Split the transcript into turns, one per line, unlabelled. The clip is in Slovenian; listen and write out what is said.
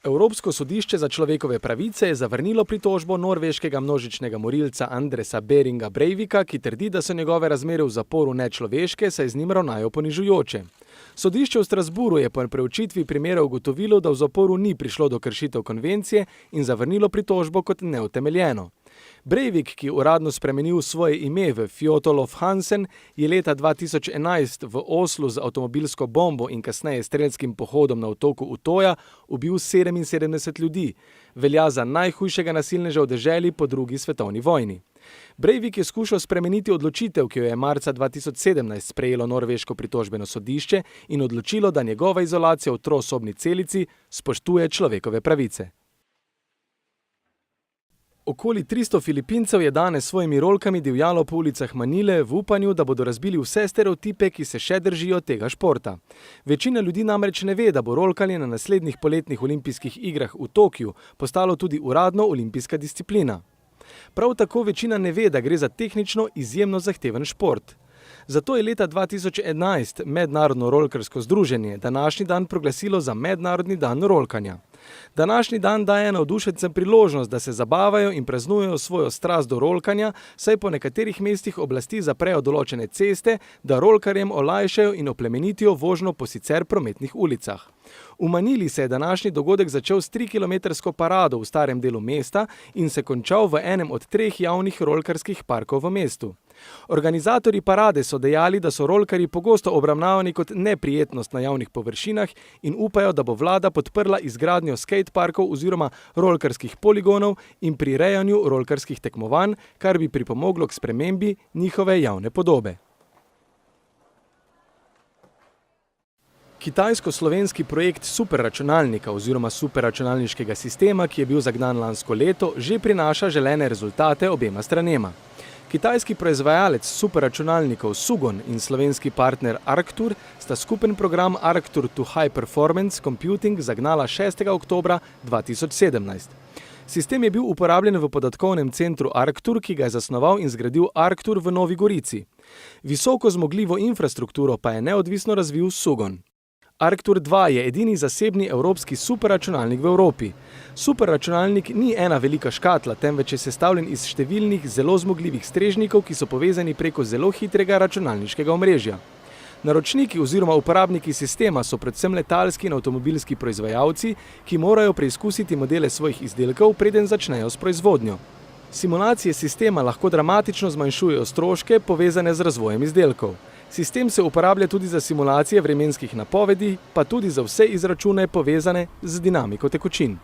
Evropsko sodišče za človekove pravice je zavrnilo pritožbo norveškega množičnega morilca Andresa Behringa Breivika, ki trdi, da so njegove razmere v zaporu nečloveške, saj z njim ravnajo ponižujoče. Sodišče v Strasbourgu je po preučitvi primera ugotovilo, da v zaporu ni prišlo do kršitev konvencije in zavrnilo pritožbo kot neutemeljeno. Breivik, ki je uradno spremenil svoje ime v Fjotolov Hansen, je leta 2011 v Oslu z avtomobilsko bombo in kasneje strelskim pohodom na otoku Utoja ubil 77 ljudi. Velja za najhujšega nasilneža v deželi po drugi svetovni vojni. Breivik je skušal spremeniti odločitev, ki jo je marca 2017 sprejelo norveško pritožbeno sodišče in odločilo, da njegova izolacija v trosobni celici spoštuje človekove pravice. Okoli 300 Filipincev je danes s svojimi rolkami divjalo po ulicah Manile v upanju, da bodo razbili vse stereotipe, ki se še držijo tega športa. Večina ljudi namreč ne ve, da bo rolkanje na naslednjih poletnih olimpijskih igrah v Tokiu postalo tudi uradno olimpijska disciplina. Prav tako večina ne ve, da gre za tehnično izjemno zahteven šport. Zato je leta 2011 Mednarodno rolkarsko združenje današnji dan proglasilo za Mednarodni dan rolkanja. Današnji dan daje navdušencem priložnost, da se zabavajo in praznujejo svojo strast do rolkanja, saj po nekaterih mestih oblasti zaprejo določene ceste, da rolkarjem olajšajo in oplemenitijo vožnjo po sicer prometnih ulicah. V Manili se je današnji dogodek začel s 3-kilometrsko parado v starem delu mesta in se končal v enem od 3 javnih rolkarskih parkov v mestu. Organizatorji parade so dejali, da so rolkarji pogosto obravnavani kot neprijetnost na javnih površinah in upajo, da bo vlada podprla izgradnjo skateparkov oziroma rolkarskih poligonov in prirejanju rolkarskih tekmovanj, kar bi pripomoglo k spremembi njihove javne podobe. Kitajsko-slovenski projekt superračunalnika oziroma superračunalniškega sistema, ki je bil zagnan lansko leto, že prinaša želene rezultate obema stranema. Kitajski proizvajalec superračunalnikov Sugon in slovenski partner Arctur sta skupen program Arctur to High Performance Computing zagnala 6. oktobra 2017. Sistem je bil uporabljen v podatkovnem centru Arctur, ki ga je zasnoval in zgradil Arctur v Novi Gorici. Visoko zmogljivo infrastrukturo pa je neodvisno razvil Sugon. Arctur 2 je edini zasebni evropski superračunalnik v Evropi. Superračunalnik ni ena velika škatla, temveč je sestavljen iz številnih zelo zmogljivih strežnikov, ki so povezani preko zelo hitrega računalniškega omrežja. Naročniki oziroma uporabniki sistema so predvsem letalski in avtomobilski proizvajalci, ki morajo preizkusiti modele svojih izdelkov, preden začnejo s proizvodnjo. Simulacije sistema lahko dramatično zmanjšujejo stroške, povezane z razvojem izdelkov. Sistem se uporablja tudi za simulacije vremenskih napovedi, pa tudi za vse izračune povezane z dinamiko tekočin.